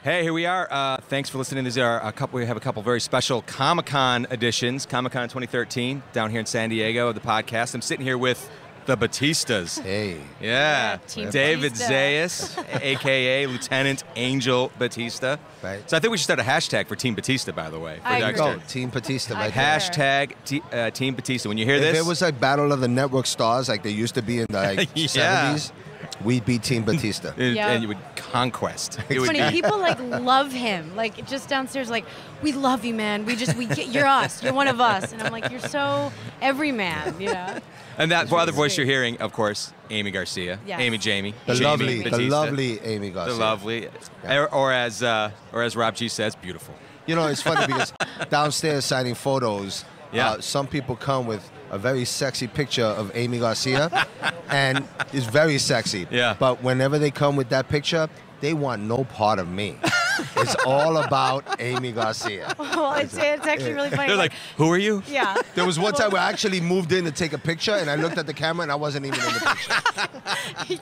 Hey, here we are. Thanks for listening. These are we have a couple very special Comic-Con editions. Comic-Con 2013 down here in San Diego of the podcast. I'm sitting here with the Batistas. Hey. Yeah. Team David Batista. Zayas, a.k.a. Lieutenant Angel Batista. Right. So I think we should start a hashtag for Team Batista, by the way. For I agree. Dexter. Go, Team Batista right I there. Hashtag Team Batista. When you hear If this, it was like Battle of the Network Stars, like they used to be in the like, Yeah. 70s, we'd be Team Batista. Yeah. and you would conquest. It It's would funny. be- People like love him. Like just downstairs, like we love you, man. You're us. You're one of us. And I'm like, you're so everyman, you know. And that other voice sweet. you're hearing, of course, Aimee Garcia. Yes. Amy Jamie. The Jamie Batista. lovely Aimee Garcia. The lovely. Yeah. Or as Rob G says, beautiful. You know, it's funny because downstairs signing photos, Yeah. some people come with a very sexy picture of Aimee Garcia, and it's very sexy. Yeah. But whenever they come with that picture, they want no part of me. It's all about Aimee Garcia. Well, it's actually really funny. They're like, who are you? yeah. There was one time where I actually moved in to take a picture, and I looked at the camera, and I wasn't even in the picture.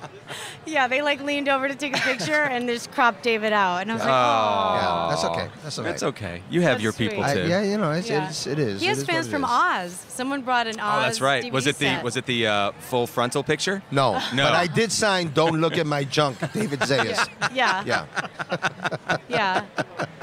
Yeah, they like leaned over to take a picture and just cropped David out, and I was like, oh. Yeah, that's okay. That's all right. That's okay. You have That's your people sweet. too. Yeah, you know, it Yeah. is. He It has is fans what it from is. Oz. Someone brought an Oz. Oh, that's right. DVD Was it set. the full frontal picture? No, No. but I did sign "Don't Look at My Junk," David Zayas. Yeah. Yeah. Yeah.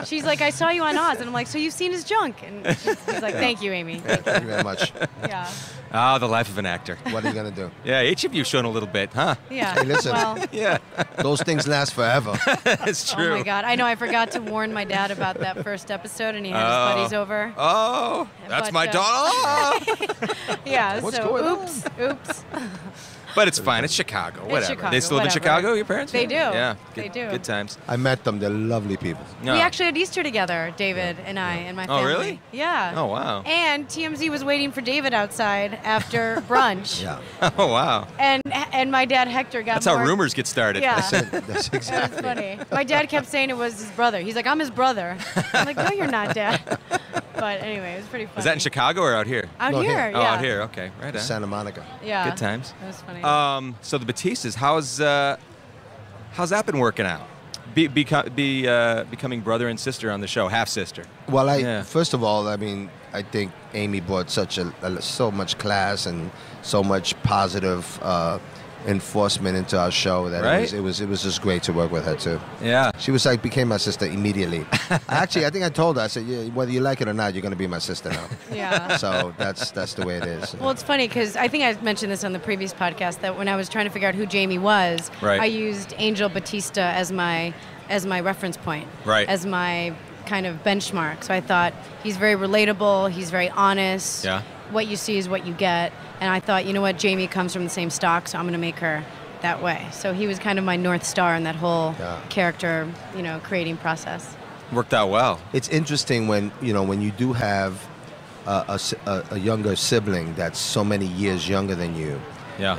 She's like, I saw you on Oz, and I'm like, so you've seen his junk? And he's like, thank you, Aimee. Thank you very much. Yeah. Ah, the life of an actor. What are you gonna do? Yeah, each of you shown a little bit, huh? Yeah. Hey, listen. Well, Yeah, Those things last forever. it's true. oh my God. I know I forgot to warn my dad about that first episode, and he had Oh. his buddies over. Oh, that's But, my daughter. Yeah. What's so going on? oops. But it's fine. It's Chicago. Whatever. Chicago, They still live in whatever. Chicago, your parents? They do. Yeah. They Good, do. Good times. I met them. They're lovely people. No. We actually had Easter together, David and I and my Oh, family. really? Yeah. Oh, wow. And TMZ was waiting for David outside after brunch. Yeah. Oh, wow. And my dad Hector got That's how more- rumors get started. Yeah. That's That's exactly. funny. My dad kept saying it was his brother. He's like, I'm his brother. I'm like, no, you're not, Dad. But anyway, it was pretty funny. Is that in Chicago or out here? Out No, here, here. yeah. Oh, out here. Okay. Right on. Santa Monica. Yeah. Good times. That was funny. So the Batistas, how's that been working out? Becoming brother and sister on the show, half sister. Well, Yeah. first of all, I mean, I think Aimee brought so much class and so much positive enforcement into our show that Right? it was just great to work with her too. Yeah. She was like became my sister immediately. Actually, I think I told her, I said, yeah, whether you like it or not, you're going to be my sister now. Yeah. So that's the way it is. Well, it's funny because I think I mentioned this on the previous podcast that when I was trying to figure out who Jamie was, Right. I used Angel Batista as my reference point, Right. as my kind of benchmark. So I thought he's very relatable, he's very honest. Yeah. What you see is what you get. And I thought, you know what, Jamie comes from the same stock, so I'm going to make her that way. So he was kind of my North Star in that whole character, creating process. Worked out well. It's interesting when you do have a younger sibling that's so many years younger than you. Yeah.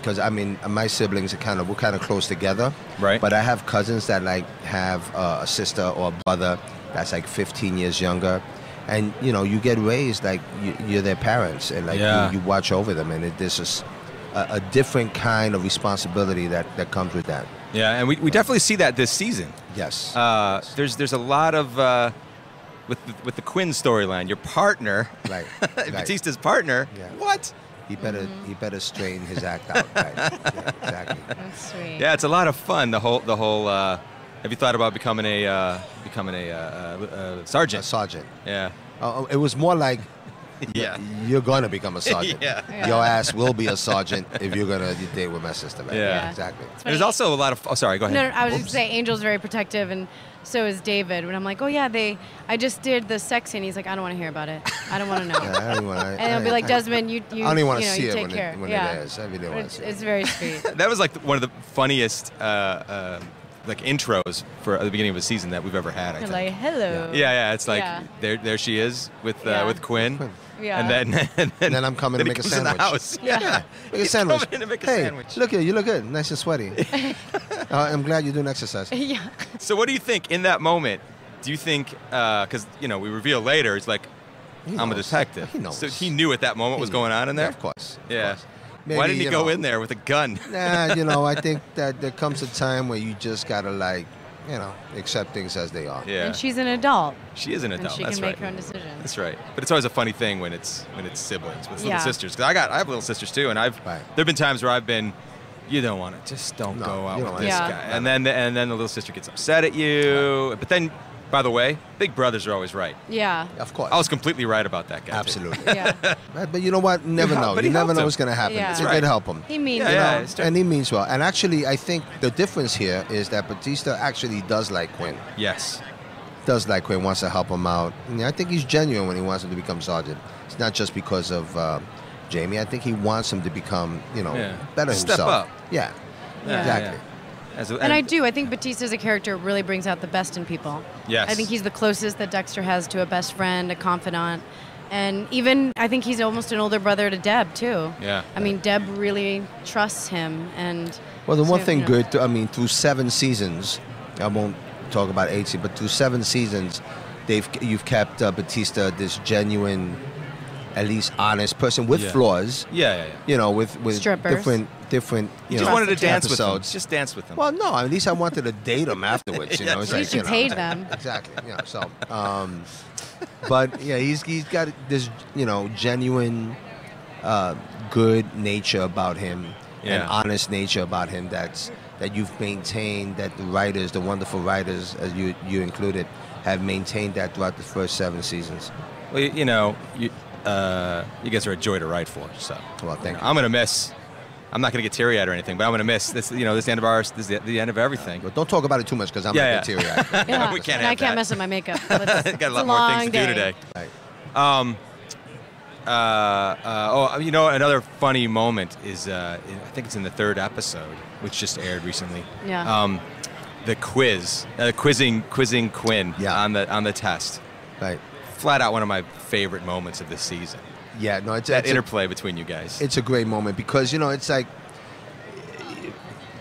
Because I mean, my siblings are we're kind of close together. Right. But I have cousins that like have a sister or a brother that's like 15 years younger, and you get raised like you're their parents, and like Yeah. you watch over them, and there's just a different kind of responsibility that comes with that. Yeah, and we definitely see that this season. Yes. There's a lot of with the Quinn storyline. Your partner, Right. Batista's partner. Yeah. What? He better straighten his act out. Right. Yeah, exactly. That's sweet. Yeah, it's a lot of fun. The whole. Have you thought about becoming a sergeant? A sergeant. Yeah. It was more like, Yeah. you're gonna become a sergeant. Yeah. Your ass will be a sergeant if you're gonna date with my sister. Right? Yeah. Exactly. It's funny. There's also a lot of. Oh, sorry. Go ahead. No, I was just Oops. going to say Angel's very protective, and so is David. When I'm like, oh yeah, I just did the sex scene. He's like, I don't want to hear about it. I don't want to know. Yeah, I don't even wanna, And he'll be like, Desmond, you I don't even want to you know, see you it take when care. it Yeah. airs. I really don't want to It's, see it. it's very sweet. That was like one of the funniest like intros for the beginning of a season that we've ever had. I You're think. like, hello. Yeah. It's like Yeah. there she is with Yeah. Quinn. Yeah. And then I'm coming to he make a goes in the sandwich. house. Yeah. Make a sandwich. coming in to make a hey, sandwich. look here, you look good, nice and sweaty. I'm glad you're doing exercise. Yeah. So what do you think in that moment? Do you think because we reveal later it's like He I'm a knows. detective. He knows. So he knew at that moment what was going on in there. Yeah, of course. Of Yeah. course. Why Maybe, didn't he you go know, in there with a gun? Nah, I think that there comes a time where you just gotta like, accept things as they are. Yeah. And she's an adult. She is an adult. And she That's can right. make her own decisions. That's right. But it's always a funny thing when it's siblings, with Yeah. little sisters. Because I have little sisters too, and there've been times where I've been, you don't want to, just don't go out you with don't this want guy, to. and then the little sister gets upset at you. But then, by the way, big brothers are always right. Yeah. Of course. I was completely right about that guy. too. Absolutely. Yeah. But you know what? Never know. But You he never helped know him. what's going to happen. Yeah. It That's did right. help him. He means Yeah, it. yeah. And he means well. And actually, I think the difference here is that Batista actually does like Quinn. Yes. Does like Quinn, wants to help him out. And I think he's genuine when he wants him to become sergeant. It's not just because of Jamie. I think he wants him to become, better Step himself. up. Yeah. Yeah. Exactly. And I do. I think Batista as a character really brings out the best in people. Yes. I think he's the closest that Dexter has to a best friend, a confidant. And even, I think he's almost an older brother to Deb, too. Yeah. I mean, Deb really trusts him. And Well, the one so, thing good, through 7 seasons, I won't talk about 8, but through 7 seasons, you've kept Batista this genuine, at least honest person with flaws. Yeah. With Strippers. different. You just wanted to dance episodes. with him. Just dance with him. Well, no, at least I wanted to date him afterwards. Yeah, It's at least you paid them. Exactly. But yeah, he's got this genuine, good nature about him, and honest nature about him that you've maintained. That the writers, the wonderful writers, as you included, have maintained that throughout the first 7 seasons. Well, you guys are a joy to write for. So, Well, thank you. I'm gonna miss. I'm not gonna get teary-eyed or anything, but I'm gonna miss this. This end of ours. This is the end of everything. But don't talk about it too much because I'm Yeah, not teary-eyed. Yeah. We can't and have I can't that. mess with my makeup. Got a lot more things to do today. Right. Another funny moment is I think it's in the 3rd episode, which just aired recently. Yeah. The quiz, quizzing Quinn on the test. Right. Flat out one of my favorite moments of this season. Yeah. No, it's That a- interplay between you guys. It's a great moment because, it's like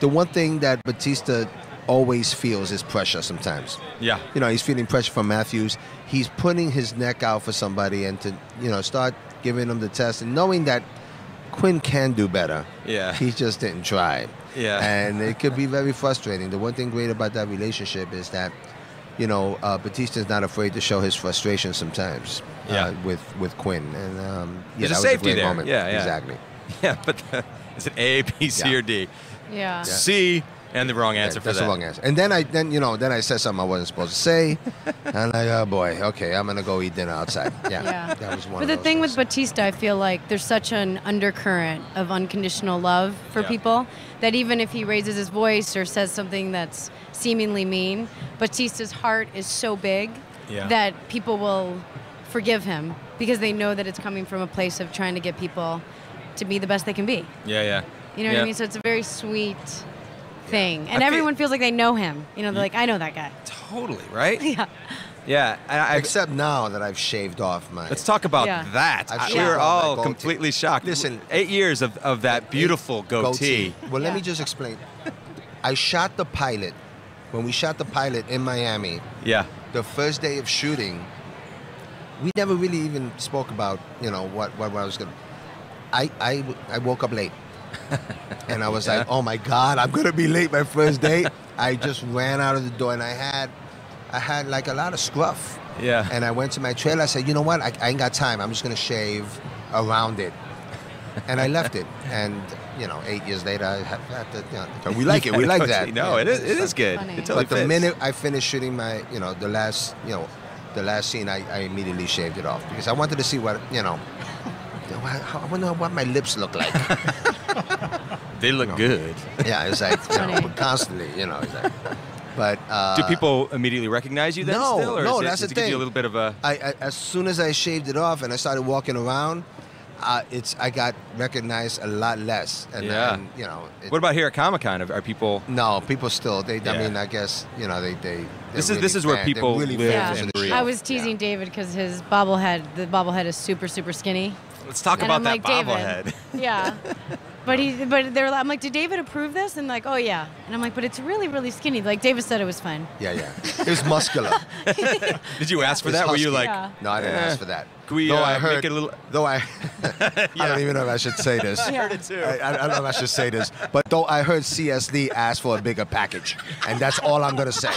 the one thing that Batista always feels is pressure sometimes. Yeah. He's feeling pressure from Matthews. He's putting his neck out for somebody and to, start giving him the test and knowing that Quinn can do better. Yeah. He just didn't try. Yeah. And it could be very frustrating. The one thing great about that relationship is that, Batista's not afraid to show his frustration sometimes with Quinn. And There's a that was safety great there. moment. Yeah. Exactly. Yeah, but is it A, B, C, or D? Yeah. C, and the wrong answer for That's that. the wrong answer. And then I said something I wasn't supposed to say. And oh boy, okay, I'm gonna go eat dinner outside. Yeah. That was one But of the those thing things. with Batista, I feel like there's such an undercurrent of unconditional love for people that even if he raises his voice or says something that's seemingly mean, Batista's heart is so big that people will forgive him because they know that it's coming from a place of trying to get people to be the best they can be. Yeah. You know what I mean? So it's a very sweet thing. And everyone feels like they know him. They're like, I know that guy. Totally, right? Yeah. Yeah. Except now that I've shaved off my. Let's talk about Yeah. that. I've We shaved were off my all goatee. completely shocked. Listen, 8 years of that beautiful goatee. Well, let me Yeah. just explain. I shot the pilot. When we shot the pilot in Miami, Yeah. the first day of shooting, we never really even spoke about, what I was going to. I woke up late. And I was like, oh my God, I'm going to be late my first day. I just ran out of the door and I had like a lot of scruff. Yeah. And I went to my trailer. I said, you know what? I ain't got time. I'm just going to shave around it. And I left it. And, 8 years later, I had to, we like it. We like that. No, Yeah. it is good. funny. It totally But the fits. minute I finished shooting my, the last scene, I immediately shaved it off because I wanted to see what, I wonder what my lips look like. They look good. Yeah, it's like funny. constantly, it's like. But Do people immediately recognize you then no, still? Or no, is that's does the it give thing. you a little bit of a... I as soon as I shaved it off and I started walking around, I got recognized a lot less. And Yeah. then, What about here at Comic-Con? Are people... No, people still. I Yeah. mean, I guess they. This is where people really live fans and of the breathe. show. I was teasing David because his bobblehead, the bobblehead is super, super skinny. Let's talk And about I'm that like, David. bobblehead. Yeah. But I'm like, did David approve this? And like, oh yeah. And I'm like, but it's really, really skinny. Like David said, it was fine. Yeah. It was muscular. Did you ask for that? Were you like? Yeah. No, I didn't ask for that. Can we make it a little? I don't even know if I should say this. Yeah. I heard it too. I don't know if I should say this, but though I heard CSD ask for a bigger package, and that's all I'm gonna say.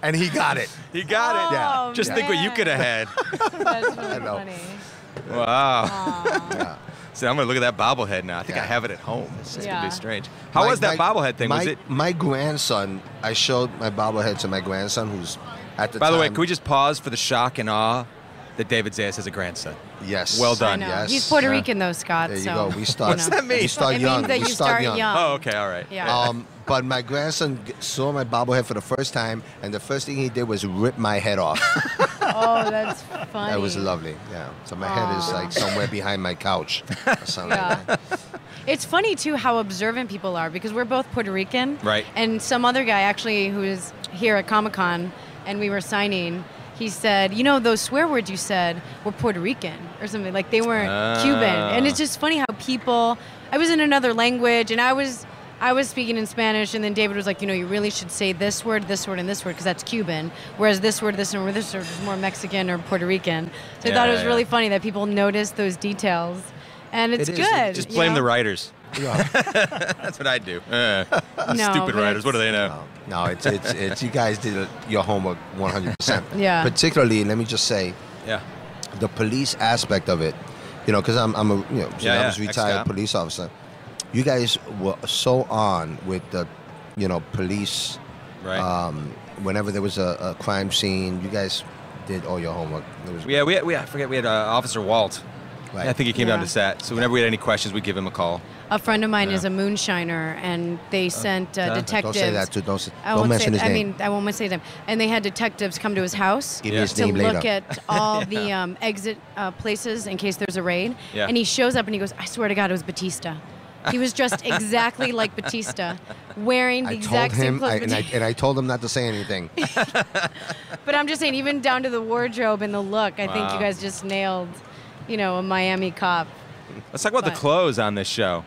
And he got it. He got it. Yeah. Just think what you could have had. That's really I know. funny. Wow. Yeah. See, I'm gonna look at that bobblehead now. I think I Yeah. have it at home. It's gonna Yeah. be strange. How was that bobblehead thing? Was it? My grandson? I showed my bobblehead to my grandson, who's at the By time. the way, can we just pause for the shock and awe that David Zayas has a grandson? Yes. Well I done. know. Yes. He's Puerto Rican though, Scott. There you so, go. We start. What's that mean? We start It young. means that we you start start young. Oh, okay, all right. Yeah. But my grandson saw my bobblehead for the first time, and the first thing he did was rip my head off. Oh, that's funny. That was lovely. Yeah. So my head is like somewhere behind my couch. Or something like that. It's funny too how observant people are because we're both Puerto Rican. Right. And some other guy actually who is here at Comic-Con and we were signing, he said, you know, those swear words you said were Puerto Rican or something. Like they weren't Cuban. And it's just funny how people, I was in another language and I was speaking in Spanish, and then David was like, you know, you really should say this word, and this word, because that's Cuban, whereas this word is more Mexican or Puerto Rican. So I thought it was really funny that people notice those details, and it's It is. good. Just you blame know? the writers. Yeah. That's what I do. No, Stupid but writers. What do they know? No, it's you guys did your homework 100%. Yeah. Particularly, let me just say, Yeah. the police aspect of it, you know, because I'm a, you know, I was retired ex-cop. police officer. You guys were so on with the, you know, police. Right. Whenever there was a crime scene, you guys did all your homework. It was, I forget we had Officer Walt. Right. I think he came down Yeah. to set. So whenever we had any questions, we'd give him a call. A friend of mine is a moonshiner, and they sent detectives. Don't say that. Don't I won't mention say, his name. I mean, I won't say them. And they had detectives come to his house Give me his to name look later. at all the exit places in case there's a raid. Yeah. And he shows up and he goes, I swear to God, it was Batista. He was dressed exactly like Batista, wearing the I told exact same him, clothes. and I told him not to say anything. But I'm just saying, even down to the wardrobe and the look, I think Wow. you guys just nailed, you know, a Miami cop. Let's talk about the But- clothes on this show.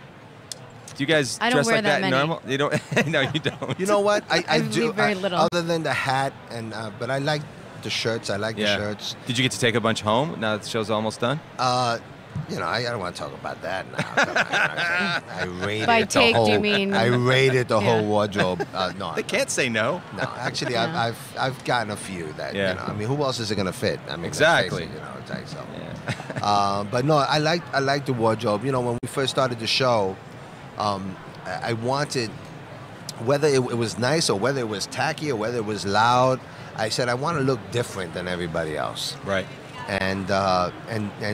Do you guys I don't dress wear like that that many. normal? You don't. No, you don't. You know what? I do. leave very little. Other than the hat, and but I like the shirts. I like the shirts. Did you get to take a bunch home now that the show's almost done? You know, I don't want to talk about that now. Come on. I rated By the take, whole. do you mean- I rated the whole Yeah. wardrobe. No, They can't say no. No, actually, Yeah. I've gotten a few that. Yeah. You know, I mean, who else is it gonna fit? I mean, let's Exactly. face it, you know, it's like so. Yeah. But no, I like the wardrobe. You know, when we first started the show, I wanted, whether it was nice or whether it was tacky or whether it was loud, I said I want to look different than everybody else. Right. And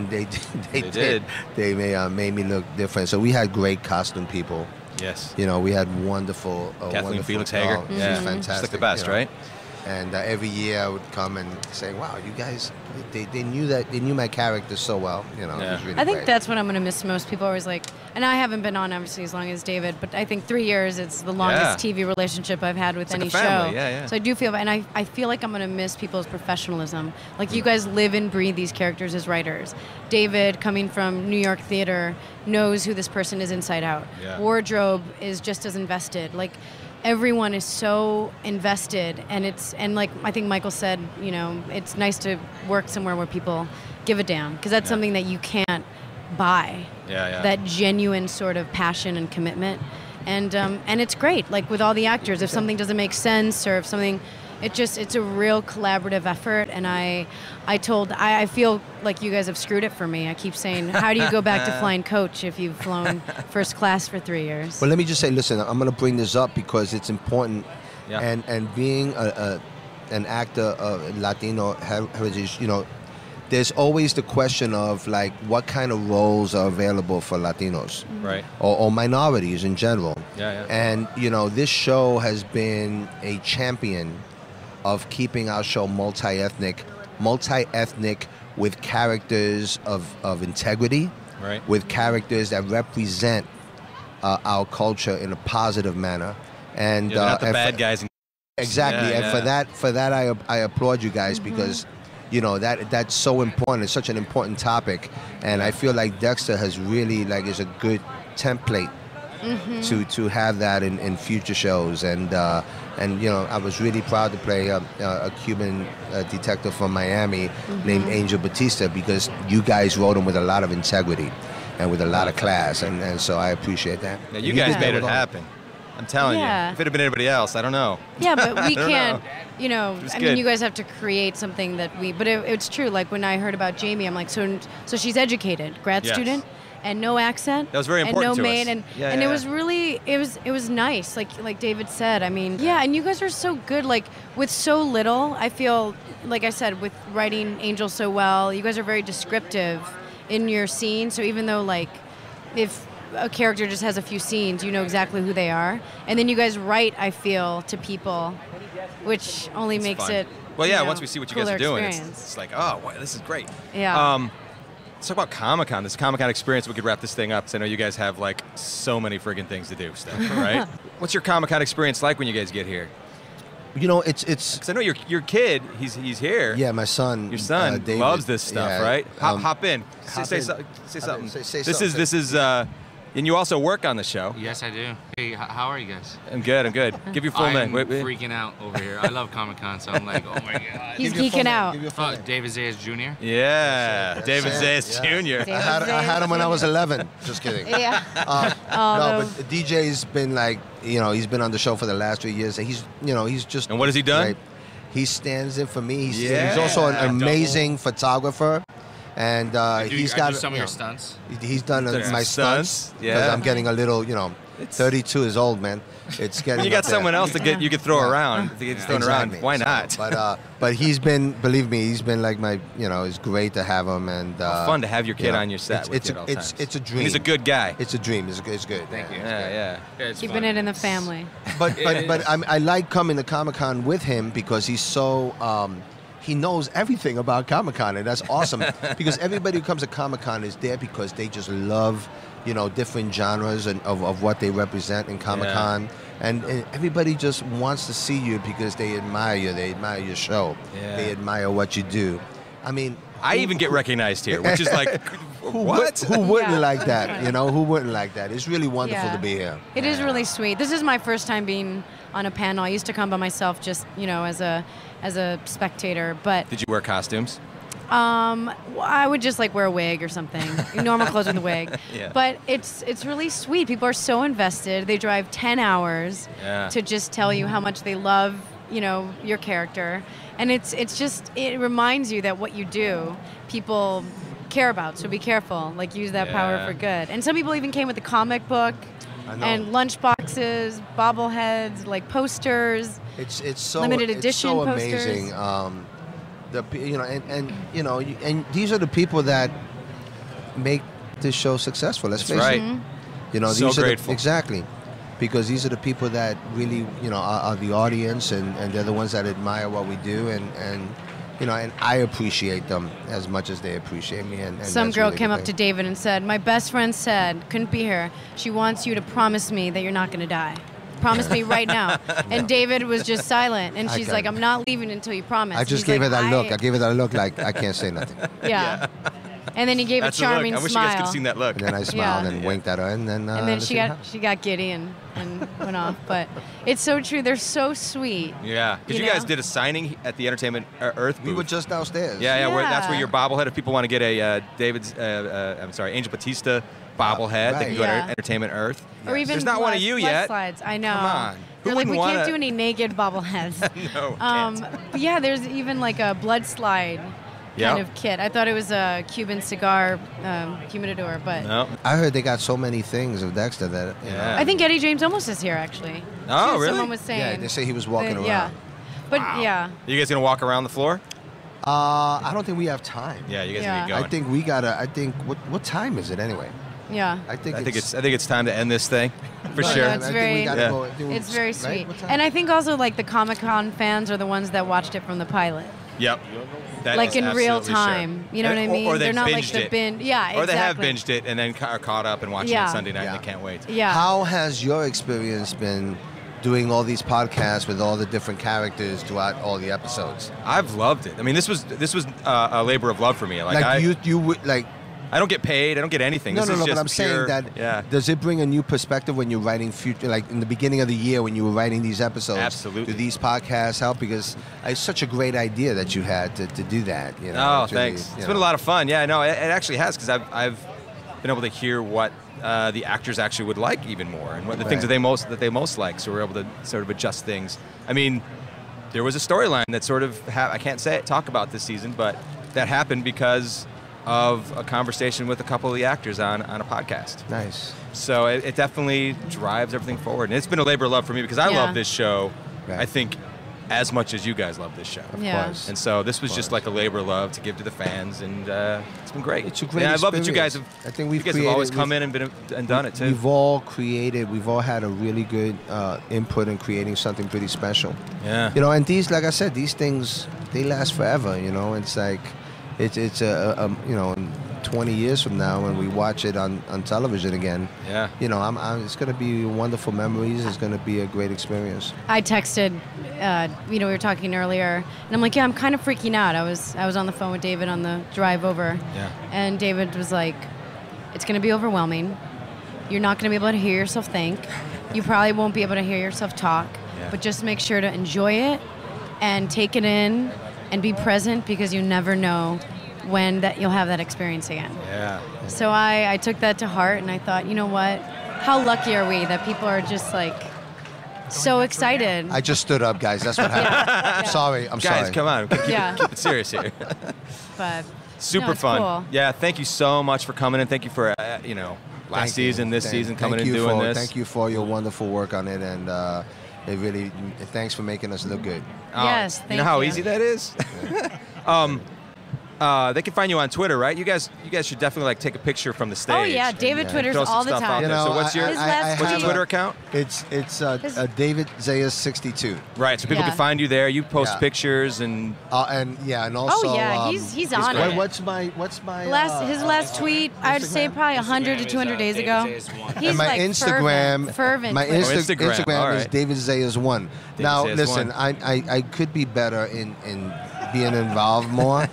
they They did. They made me look different. So we had great costume people. Yes. You know, we had wonderful. Kathleen wonderful, Felix Hager. Oh, she's Yeah. fantastic. She's like the best, you know. right? And every year I would come and say, "Wow, you guys, they knew my character so well." You know, it was really I think great. that's what I'm going to miss most. People are always like, and I haven't been on obviously as long as David, but I think 3 years it's the longest TV relationship I've had with It's like any a family, show. yeah. So I do feel, and I feel like I'm going to miss people's professionalism. Like you guys live and breathe these characters as writers. David, coming from New York theater, knows who this person is inside out. Yeah. Wardrobe is just as invested. Like everyone is so invested, and like I think Michael said, you know, it's nice to work somewhere where people give a damn, because that's something that you can't buy. Yeah. That genuine sort of passion and commitment, and it's great. Like with all the actors, if something doesn't make sense or if something, it's a real collaborative effort. And I feel like you guys have screwed it for me. I keep saying, how do you go back to flying coach if you've flown first class for 3 years? Well, let me just say, listen, I'm going to bring this up because it's important, Yeah. and being an actor of Latino heritage, you know, there's always the question of like what kind of roles are available for Latinos, Right. or minorities in general. Yeah. And you know, this show has been a champion of keeping our show multi-ethnic with characters of integrity, Right. with characters that represent our culture in a positive manner. And Yeah, they're not the and bad guys. exactly. Yeah, and yeah. for that, I applaud you guys because, you know, that's so important. It's such an important topic, and I feel like Dexter has really is a good template to have that in future shows, and you know, I was really proud to play a Cuban detective from Miami named Angel Batista, because you guys wrote him with a lot of integrity and with a lot of class, and so I appreciate that. Yeah, you guys made it happen. I'm telling you. If it had been anybody else, I don't know. Yeah, but we can't, you know, I good. mean, you guys have to create something that but it's true. Like when I heard about Jamie, I'm like, so she's educated, grad student, and no accent. That was very important and no to maid, us. and it was really, it was nice. Like David said, I mean, and you guys are so good. Like with so little, I feel, like I said, with writing Angel so well, you guys are very descriptive in your scenes. So even though like, if a character just has a few scenes, you know exactly who they are, and then you guys write, I feel, to people, which only makes fun. it. Well, yeah. You know, Once we see what you guys are doing, it's like, oh, wow, this is great. Yeah. Let's talk about Comic-Con. This Comic-Con experience, we could wrap this thing up, because I know you guys have like so many friggin' things to do, stuff, right? What's your Comic-Con experience like when you guys get here? You know, it's because I know your kid, he's here. Yeah, my son. Your son David, loves this stuff, right? Hop in. Say something. This is. And you also work on the show. Yes, I do. Hey, how are you guys? I'm good. Give your full name. I'm freaking out over here. I love Comic-Con, so I'm like, oh my god. He's geeking out. David Zayas Jr. Yeah, David Zayas Jr. I had him when I was 11. Just kidding. Yeah. No, but DJ's been like, you know, he's been on the show for the last 3 years. And he's just. And what has he done? Right, he stands in for me. He's also an amazing photographer. And he's got some of your stunts. He's done my stunts because I'm getting a little, you know, 32 is old, man. It's getting. When you got someone else you could throw around. To get thrown around. Why not? So, but he's been, believe me, he's been like my, you know, it's great to have him, and fun to have your kid on your set. It's a dream. And he's a good guy. It's a dream. It's good. Thank you. Yeah. Keeping it in the family. But I like coming to Comic-Con with him because he's so. He knows everything about Comic-Con, and that's awesome because everybody who comes to Comic-Con is there because they just love, you know, different genres and of what they represent in Comic-Con, and everybody just wants to see you because they admire you, they admire your show, they admire what you do. I mean, I even get recognized here, which is like, what? Who wouldn't like that? You know, who wouldn't like that? It's really wonderful to be here. It is really sweet. This is my first time being on a panel. I used to come by myself, just, you know, as a spectator. But did you wear costumes? I would just like wear a wig or something, normal clothes with a wig. But it's really sweet. People are so invested. They drive 10 hours to just tell you how much they love, you know, your character. And it reminds you that what you do, people care about. So be careful. Like, use that power for good. And some people even came with a comic book and lunch boxes, bobbleheads, like posters. It's so limited edition it's so posters. amazing. You know, and these are the people that make this show successful. Let's face it. You know, so these are grateful. Exactly. Because these are the people that really, you know, are the audience, and they're the ones that admire what we do, and you know, and I appreciate them as much as they appreciate me. And some girl came up to David and said, "My best friend said, couldn't be here. She wants you to promise me that you're not going to die. Promise me right now." And David was just silent, and she's like, "I'm not leaving until you promise." I just gave her that look. I gave her that look like I can't say nothing. Yeah. And then he gave a charming smile. I wish you guys could have seen that look. And then I smiled and winked at her, and then she got giddy and went off. But it's so true. They're so sweet. Yeah, because you guys did a signing at the Entertainment Earth booth. We were just downstairs. Yeah. That's where your bobblehead. If people want to get a Angel Batista bobblehead, they can go to Entertainment Earth. Or even there's not one of you yet. Slides. I know. Come on. They're like, we can't do any naked bobbleheads. No, can't. But yeah, there's even like a blood slide kind of kit. I thought it was a Cuban cigar humidor, but no. I heard they got so many things of Dexter that you know. I think Eddie James Olmos is here actually. Oh, really? Someone was saying. Yeah, they say he was walking around. Yeah, but Are you guys gonna walk around the floor? I don't think we have time. Yeah, you guys need to get going. I think we gotta. I think what time is it anyway? Yeah. I think it's time to end this thing for sure. No, it's very sweet. And I think also like the Comic-Con fans are the ones that watched it from the pilot. Yep. That like in real time. Sure. You know what I mean? Or they're not like the binge. Yeah, exactly. Or they have binged it and then are caught up and watching it Sunday night and they can't wait. Yeah. How has your experience been doing all these podcasts with all the different characters throughout all the episodes? I've loved it. I mean, this was a labor of love for me. Like I don't get paid. I don't get anything. No, This no, is no. just But I'm pure, saying that. Yeah. Does it bring a new perspective when you're writing future, like in the beginning of the year when you were writing these episodes? Absolutely. Do these podcasts help? Because it's such a great idea that you had to do that. You know. Oh, It's really, thanks. you It's know. been a lot of fun. Yeah, no, it actually has because I've been able to hear what the actors actually would like even more, and what the things Right. that they most like. So we're able to sort of adjust things. I mean, there was a storyline that sort of I can't talk about this season, but that happened because of a conversation with a couple of the actors on a podcast. Nice. So it definitely drives everything forward, and it's been a labor of love for me because I Yeah. love this show. Right. I think as much as you guys love this show. Yeah. course. And so this was just like a labor of love to give to the fans, and it's been great. It's a great I love that you guys experience. have. I think you we've guys have always created- come in and been and done it too. We've all had a really good input in creating something pretty special. Yeah. You know, and these, like I said, these things, they last forever. You know, it's like, it's a you know, 20 years from now when we watch it on television again. Yeah. You know, it's going to be wonderful memories. It's going to be a great experience. I texted, we were talking earlier, and I'm like, yeah, I'm kind of freaking out. I was on the phone with David on the drive over, Yeah. and David was like, it's going to be overwhelming. You're not going to be able to hear yourself think. You probably won't be able to hear yourself talk, Yeah. but just make sure to enjoy it and take it in and be present, because you never know when that you'll have that experience again. Yeah. So I took that to heart, and I thought, you know what? How lucky are we that people are just like so excited? I just stood up, guys. That's what happened. Yeah. I'm Guys, sorry. come on. Keep Yeah. it serious here. But Super no, it's fun. cool. Yeah. Thank you so much for coming in. Thank you for last Thank season, you. this season, coming and doing this. Thank you for your wonderful work on it, and it really, thanks for making us look good. Yes, You thank know how you. easy that is? They can find you on Twitter, right? You guys should definitely take a picture from the stage. Oh yeah, David Yeah. Twitters Throw some all the stuff out time. there. So what's your His last what's your tweet- Twitter account? It's His- David Zayas 62. Right, so people Yeah. can find you there. You post Yeah. pictures and And also. Oh yeah, he's on great. it. What's my His last tweet, I'd say Instagram? probably 100 to 200 days ago. He's and my like Instagram, fervent my Twitter. Instagram all is right. David Zayas 1. Now, Zayas listen, 1. I could be better in being involved more,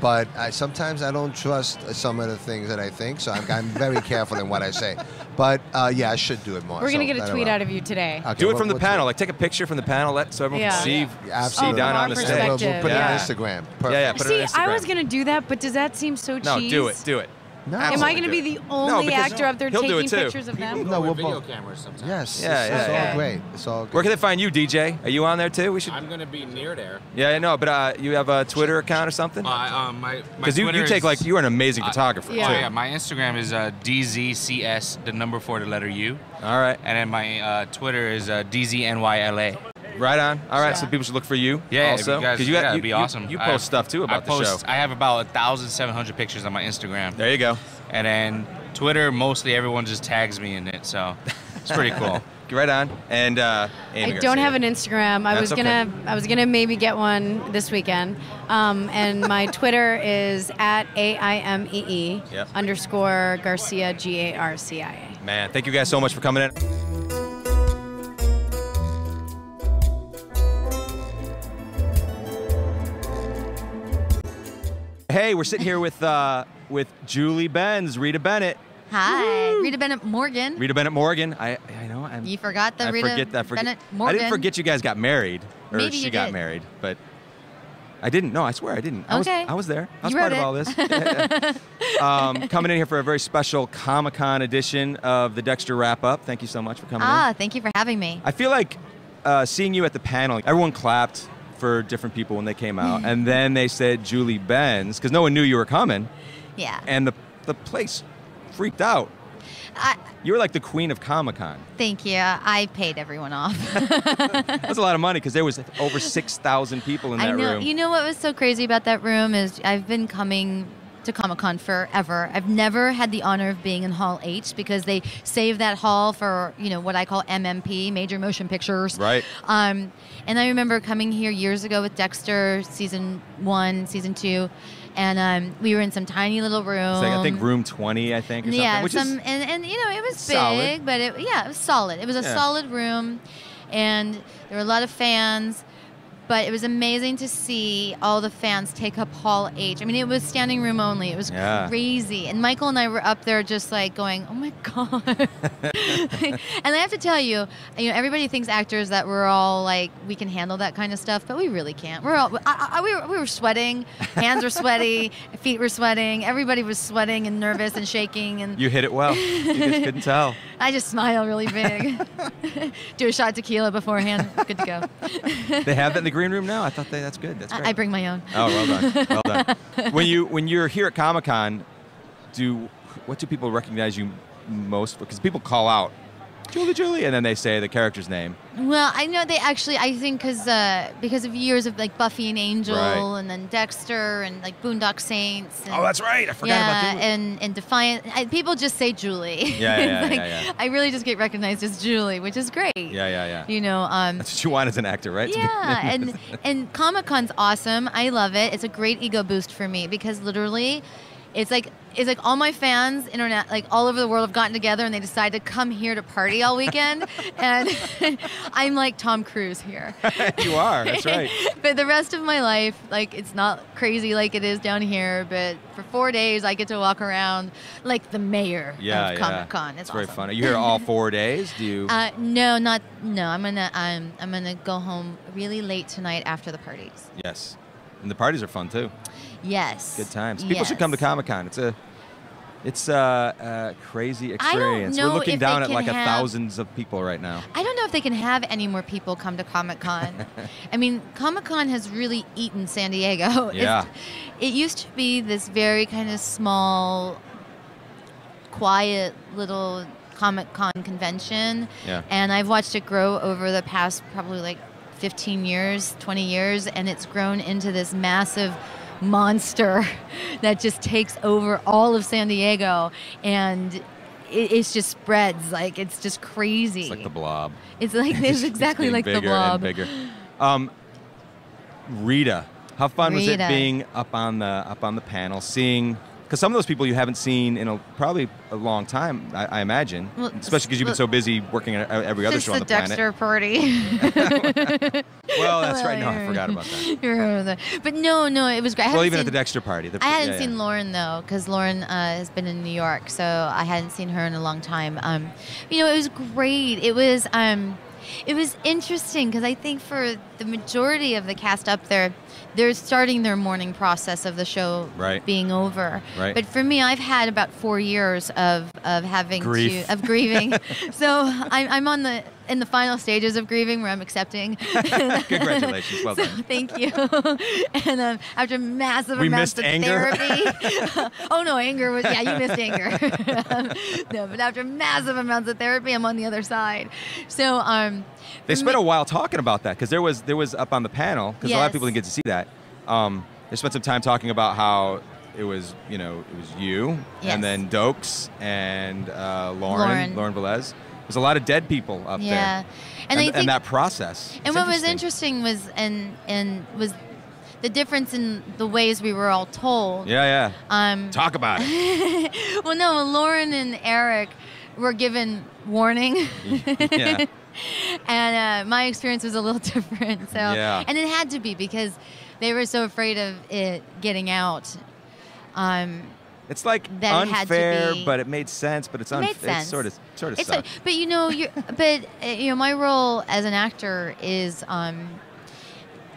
but sometimes I don't trust some of the things that I think, so I'm very careful in what I say. But yeah, I should do it more. We're gonna so get a that'll tweet help. out of you today. Okay, do it from the what's panel. Like take a picture from the panel, so everyone Yeah. can see Absolutely. down From on the our stage. We'll perspective. put it Yeah. on Instagram. Perfect. Yeah, put it on See, I Instagram. was gonna do that, but does that seem so No, cheese? do it. No. Am I Absolutely gonna be do the it. only because actor up there he'll do taking it too. pictures of them? No, we're video both. cameras sometimes. Yes. Yeah, it's yeah. all great. It's all good. Where can they find you, DJ? Are you on there too? We should. I'm gonna be near there. Yeah, I know, but you have a Twitter account or something? My Because you Twitter take is- you're an amazing photographer. Yeah. Oh too. yeah, my Instagram is DZCS, the number 4, the letter U, All right. and then my Twitter is DZNYLA. Right on. All right, Yeah. so people should look for you. Yeah, also. if you guys, you got, it'd be awesome. You post stuff too about I post, the show. I have about 1,700 pictures on my Instagram, There you go. and then Twitter, mostly everyone just tags me in it, so it's pretty cool. Get right on. And I Aimee don't Garcia. have an Instagram. I That's was gonna maybe get one this weekend. And my Twitter is at AIMEE Yep. _ Garcia GARCIA. Man, thank you guys so much for coming in. Hey, we're sitting here with Julie Benz, Rita Bennett. Hi, Rita Bennett Morgan. Rita Bennett Morgan. I know. You forgot the I Rita forget. Bennett I Morgan. didn't forget you guys got married, or Maybe she you got did. married, but I didn't. No, I swear I didn't. Okay. I was there. I was You part wrote of all this. Yeah, yeah. Coming in here for a very special Comic-Con edition of the Dexter Wrap Up. Thank you so much for coming in. Thank you for having me. I feel like seeing you at the panel, everyone clapped for different people when they came out, and then they said Julie Benz because no one knew you were coming, Yeah. and the place freaked out. You were like the queen of Comic-Con. Thank you. I paid everyone off. That's a lot of money because there was over 6,000 people in that I know. room. You know what was so crazy about that room is I've been coming to Comic-Con forever. I've never had the honor of being in Hall H because they save that hall for, what I call MMP, Major Motion Pictures. Right. And I remember coming here years ago with Dexter, season 1, season 2, and we were in some tiny little room. It's like, I think room 20, I think, or something. Yeah, Which is, and it was solid. big, but it was solid. It was a Yeah. solid room, and there were a lot of fans. But it was amazing to see all the fans take up Hall H. I mean, it was standing room only. It was crazy. And Michael and I were up there just like going, oh my God. And I have to tell you, everybody thinks actors that we're all like, we can handle that kind of stuff, but we really can't. We're all, we were sweating. Hands were sweaty. Feet were sweating. Everybody was sweating and nervous and shaking. And you hit it well. You just couldn't tell. I just smile really big. Do a shot of tequila beforehand. Good to go. They have that in the green room now? I thought that's good. That's great. I bring my own. Oh, well done. Well done. When you're here at Comic-Con, what do people recognize you most? Because people call out, Julie, and then they say the character's name. Well, I know they actually, I think because of years of like Buffy and Angel and then Dexter and like Boondock Saints. And, that's right. I forgot about Julie. And Defiant. People just say Julie. Yeah. I really just get recognized as Julie, which is great. Yeah. That's what you want as an actor, right? Yeah, and Comic-Con's awesome. I love it. It's a great ego boost for me because literally it's like all my fans, like all over the world, have gotten together and they decide to come here to party all weekend, and I'm like Tom Cruise here. You are. That's right. But the rest of my life, like, it's not crazy like it is down here. But for 4 days, I get to walk around like the mayor of Comic-Con. It's very awesome. fun. Are you here all 4 days? Do you? No. I'm gonna go home really late tonight after the parties. Yes, and the parties are fun too. Yes. Good times. People should come to Comic-Con. It's a crazy experience. We're looking down at like thousands of people right now. I don't know if they can have any more people come to Comic-Con. I mean, Comic-Con has really eaten San Diego. Yeah. It used to be this very kind of small, quiet little Comic-Con convention. Yeah. And I've watched it grow over the past probably like 15 years, 20 years, and it's grown into this massive monster that just takes over all of San Diego, and it just spreads. Like, it's just crazy. It's like the Blob. It's exactly like the Blob. And bigger. Rita, how fun was it being up on the panel, seeing? Because some of those people you haven't seen in probably a long time, I imagine. Well, especially because you've been so busy working on every other show on the planet. Dexter party. Well, that's right. No, I forgot about that. But no, it was great. Even at the Dexter party. I hadn't seen Lauren, though, because Lauren has been in New York, so I hadn't seen her in a long time. It was great. It was interesting because I think for the majority of the cast up there, they're starting their mourning process of the show being over. Right. But for me, I've had about 4 years of having grieving. So I'm in the final stages of grieving where I'm accepting. Congratulations, well done. Thank you. And after massive amounts of therapy. Oh no, anger was you missed anger. No, but after massive amounts of therapy, I'm on the other side. So they spent a while talking about that because there was up on the panel because a lot of people didn't get to see that. They spent some time talking about how it was you and then Dokes and Lauren Velez. There's a lot of dead people up there. And that process. And what was interesting was was the difference in the ways we were all told. Yeah. Talk about it. Well, no, Lauren and Eric were given warning. Yeah. And my experience was a little different. So, and it had to be because they were so afraid of it getting out. It's like unfair, but it made sense. But it's unfair. It's sort of sucks. Like, but my role as an actor is,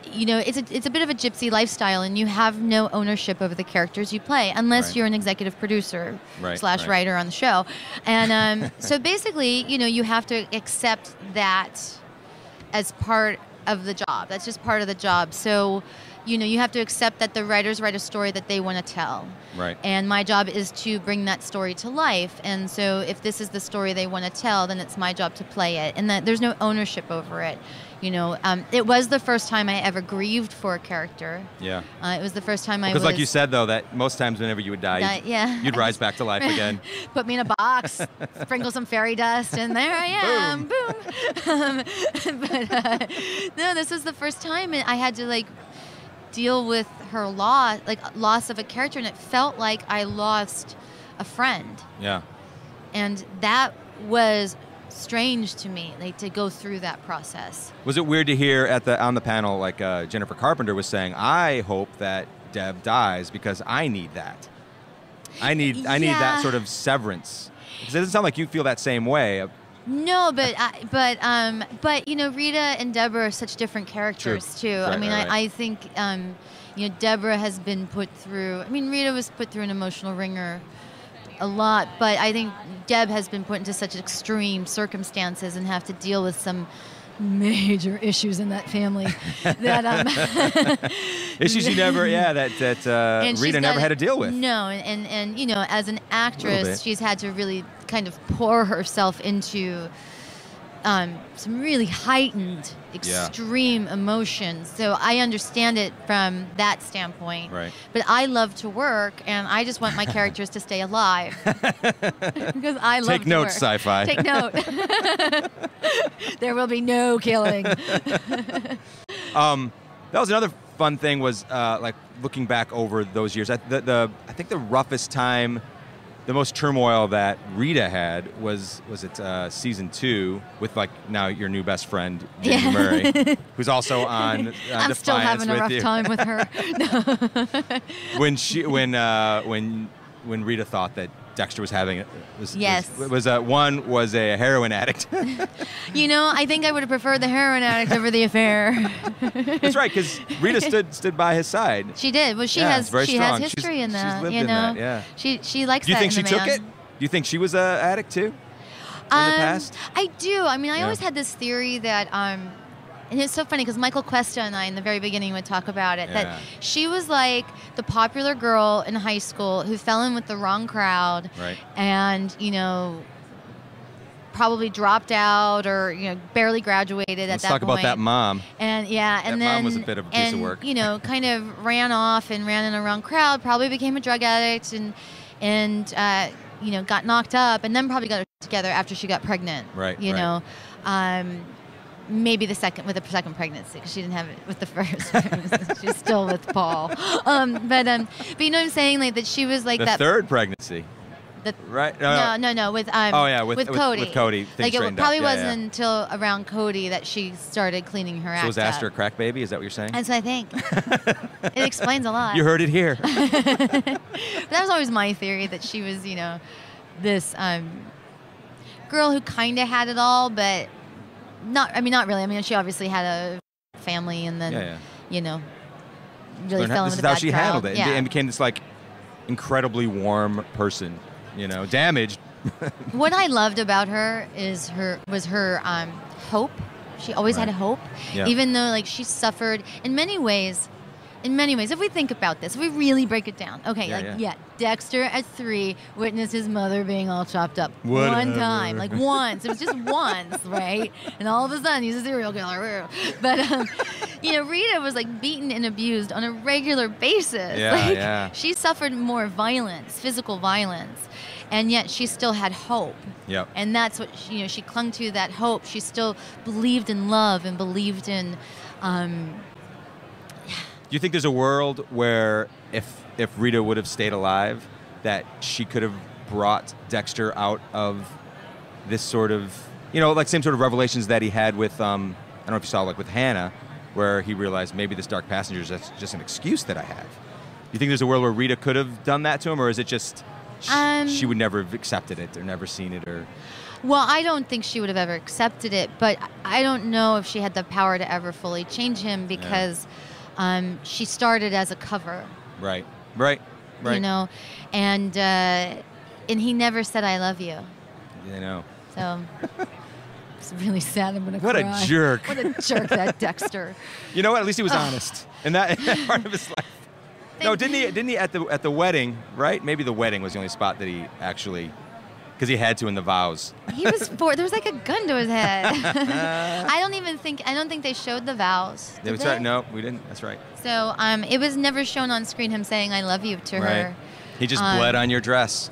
it's a bit of a gypsy lifestyle, and you have no ownership over the characters you play unless you're an executive producer / writer on the show. And so basically, you have to accept that as part of the job. That's just part of the job. So, you have to accept that the writers write a story that they want to tell. Right. And my job is to bring that story to life. And so if this is the story they want to tell, then it's my job to play it. And that there's no ownership over it. It was the first time I ever grieved for a character. Yeah. It was the first time because like you said, though, that most times whenever you would die, you'd rise back to life again. Put me in a box, sprinkle some fairy dust, and there I am. Boom. No, this was the first time I had to, deal with her loss of a character, and it felt like I lost a friend. Yeah. And that was strange to me, like to go through that process. Was it weird to hear on the panel, like Jennifer Carpenter was saying, I hope that Deb dies because I need that. I need that sort of severance. Because it doesn't sound like you feel that same way. No, but you know, Rita and Deborah are such different characters too. Right, I mean, right. I think you know, Deborah has been put through. I mean, Rita was put through an emotional ringer a lot, but I think Deb has been put into such extreme circumstances and have to deal with some major issues in that family that issues you never, that Rita never had to deal with. No, and you know, as an actress, she's had to really kind of pour herself into some really heightened, extreme emotions. So I understand it from that standpoint. Right. But I love to work, and I just want my characters to stay alive because I love Take to notes, work. sci-fi. Take note. There will be no killing. That was another fun thing was like looking back over those years. I think the roughest time, the most turmoil that Rita had was it season 2 with like now your new best friend Jamie Murray, who's also on I'm Defiance still having a rough time with her. when Rita thought that Dexter was having was a heroin addict. You know, I think I would have preferred the heroin addict over the affair. That's right, because Rita stood by his side. She did. Well, she has history in that. She's lived you in know, that. Yeah. She likes. Do you that think in she a took man. it? Do you think she was an addict too? In the past? I do. I mean, I always had this theory that and it's so funny because Michael Cuesta and I in the very beginning would talk about it, that she was like the popular girl in high school who fell in with the wrong crowd, right, and you know, probably dropped out or you know barely graduated at that point. Let's talk about that mom. And and that then mom was a bit of a piece of work. You know, kind of ran off and ran in a wrong crowd. Probably became a drug addict and you know, got knocked up, and then probably got together after she got pregnant. Right. You know. Maybe with the second pregnancy, because she didn't have it with the first pregnancy. She's still with Paul. But you know what I'm saying, like that she was like the that third pregnancy. Right? No. With with Cody. With Cody. Like it probably wasn't until around Cody that she started cleaning her act. So was Astor a crack baby? Is that what you're saying? That's what I think. It explains a lot. You heard it here. But that was always my theory, that she was, you know, this girl who kind of had it all, but not really. I mean, she obviously had a family, and then you know, really fell in with a bad crowd. This is how she handled it, and became this like incredibly warm person. You know, damaged. What I loved about her was her hope. She always had hope, even though like she suffered in many ways. If we think about this, if we really break it down, okay, Dexter at 3 witnessed his mother being all chopped up one time, like once. It was just once, right? And all of a sudden, he's a serial killer. But you know, Rita was like beaten and abused on a regular basis. She suffered more violence, physical violence, and yet she still had hope. Yep. And that's what she clung to, that hope. She still believed in love and believed in. Do you think there's a world where if Rita would have stayed alive, that she could have brought Dexter out of this sort of, you know, like same sort of revelations that he had with, I don't know if you saw, like with Hannah, where he realized maybe this dark passenger is just an excuse that I have. Do you think there's a world where Rita could have done that to him, or is it just she would never have accepted it or never seen it? Or Well, I don't think she would have ever accepted it, but I don't know if she had the power to ever fully change him, because she started as a cover. Right. You know, and he never said "I love you." I know. So it's really sad. I'm gonna What cry. a jerk! What a jerk, that Dexter. You know what? At least he was honest in that part of his life. No, didn't he at the wedding? Right? Maybe the wedding was the only spot that he actually. Because he had to in the vows. He was there was like a gun to his head. I don't think they showed the vows. Did they? No, we didn't. That's right. So it was never shown on screen, him saying "I love you" to her. He just bled on your dress.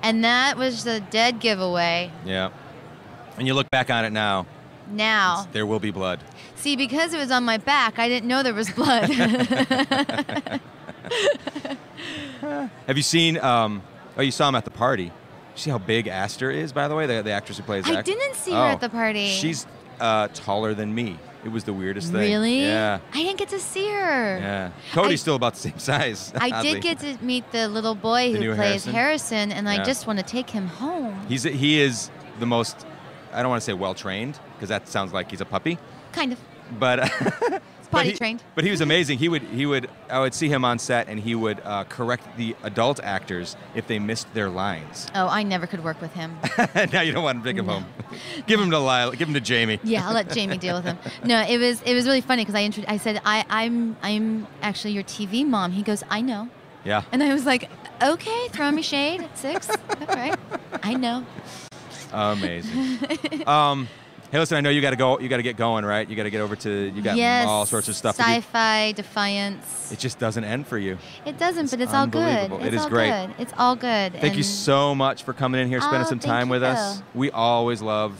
And that was the dead giveaway. Yeah. And you look back on it now. There will be blood. See, because it was on my back, I didn't know there was blood. Have you seen? You saw him at the party. see how big Aster is, by the way, the actress who plays I didn't see her at the party. She's taller than me. It was the weirdest thing. Really? Yeah. I didn't get to see her. Yeah. Cody's still about the same size. I oddly. did get to meet the little boy The who new plays Harrison? and I just want to take him home. He is the most, I don't want to say well-trained, because that sounds like he's a puppy. Kind of. But Potty trained. But he was amazing. I would see him on set, and he would correct the adult actors if they missed their lines. Oh, I never could work with him. Now you don't want to take him home. Give him to Lyle. Give him to Jamie. Yeah, I'll let Jamie deal with him. No, it was really funny because I said I'm actually your TV mom. He goes, I know. Yeah. And I was like, okay, throw me shade at 6. All right, I know. Amazing. Hey, listen, I know you got to go. You got to get going, right? You got to get over to. You got all sorts of stuff. Sci-fi, Defiance. It just doesn't end for you. It doesn't, but it's all good. It is great. Good. It's all good. Thank you so much for coming in here, spending some time with us. We always love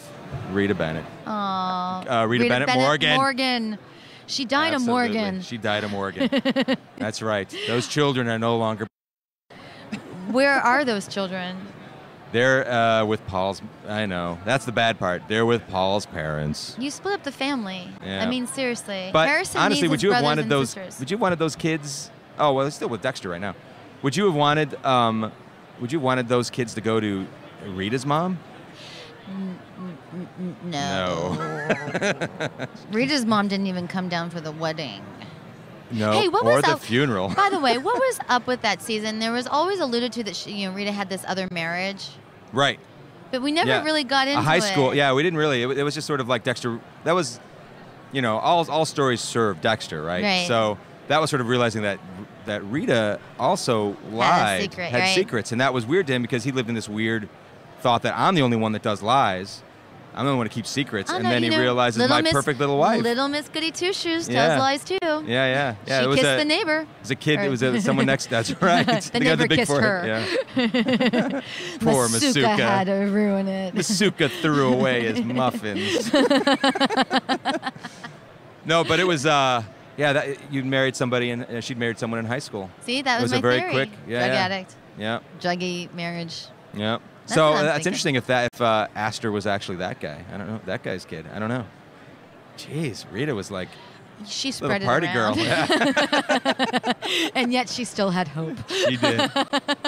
Rita Bennett. Aww. Rita Bennett Morgan. Morgan. She died of Morgan. She died of Morgan. That's right. Those children are no longer. Where are those children? They're with Paul's. I know. That's the bad part. They're with Paul's parents. You split up the family. Yeah. I mean, seriously. But Harrison honestly, needs would his you have brothers wanted and those? sisters. Would you have wanted those kids? Oh well, they're still with Dexter right now. Would you have wanted? Would you have wanted those kids to go to Rita's mom? No. Rita's mom didn't even come down for the wedding. No. Hey, what or was the up? funeral. By the way, what was up with that season? There was always alluded to that Rita had this other marriage. Right. But we never really got into it. A high school. Yeah, we didn't really. It was just sort of like Dexter. That was, all stories serve Dexter, right? Right. So that was sort of realizing that Rita also lied, had secrets, and that was weird to him because he lived in this weird thought that I'm the only one that does lies. I'm the only one to keep secrets, and then he realizes my perfect little wife. Little Miss Goody Two Shoes tells lies too. Yeah. She kissed the neighbor. As a kid, it was someone next. That's right. The neighbor kissed her. Yeah. Poor Masuka had to ruin it. Masuka threw away his muffins. No, but it was. That you married somebody, and she'd married someone in high school. See, that was my a very theory. quick. Drug addict. Yeah. Druggy marriage. Yeah. That's what I'm that's thinking. interesting if Aster was actually that guy. I don't know. That guy's kid. I don't know. Jeez, Rita was like she a spread little party it girl. around. Yeah. And yet she still had hope. She did.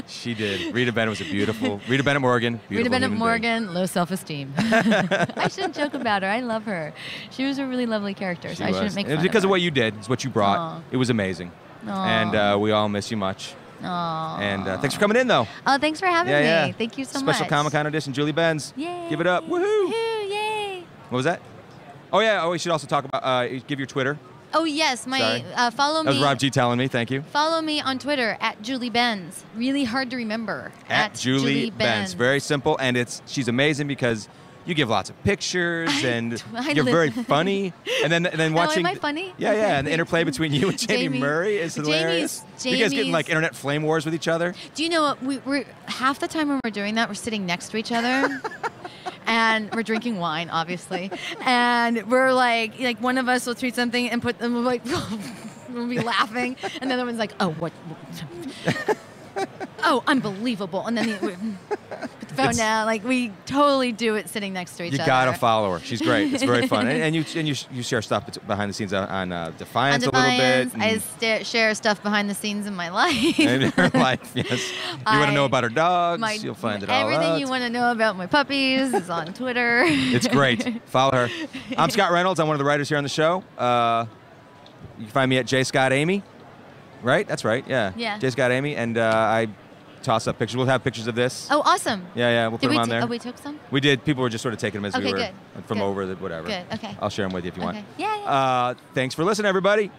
She did. Rita Bennett was a beautiful. Rita Bennett Morgan. Rita Bennett human Morgan, being. low self-esteem. I shouldn't joke about her. I love her. She was a really lovely character, so I shouldn't make fun It was because of of what you did. It's what you brought. Aw. It was amazing. And we all miss you much. Aww. And thanks for coming in, though. Oh, thanks for having me. Thank you so much. Special Comic-Con edition, Julie Benz. Yay. Give it up. Woohoo. Woohoo, yay. What was that? Oh, yeah. Oh, we should also talk about, give your Twitter. Oh, yes. Sorry. Follow me. That was Rob G telling me. Thank you. Follow me on Twitter at Julie Benz. Really hard to remember. At Julie Benz. Very simple. And she's amazing because you give lots of pictures and you're very funny. And then watching. Am I funny? Yeah. And the interplay between you and Jamie Murray is hilarious. You guys getting like internet flame wars with each other? Do you know what? We're half the time when we're doing that, we're sitting next to each other. And we're drinking wine, obviously. And we're like one of us will tweet something and put them like, we'll be laughing. And the other one's like, oh, what? Oh, unbelievable. And then put the phone down. Like, we totally do it sitting next to each other. You gotta follow her. She's great. It's very fun. and you share stuff behind the scenes on Defiance a little bit. I share stuff behind the scenes in my life. In her life, yes. You want to know about her dogs, you'll find it all out. Everything you want to know about my puppies is on Twitter. It's great. Follow her. I'm Scott Reynolds. I'm one of the writers here on the show. You can find me at J. Scott Aimee. Right? That's right. Yeah. Yeah. J. Scott Aimee. And I toss up pictures. We'll have pictures of this. Oh, awesome. Yeah. We'll put them on there. Oh, we took some? We did. People were just sort of taking them as we were good. from Good. over, whatever. Good. Okay. I'll share them with you if you want. Okay. Yeah. Thanks for listening, everybody.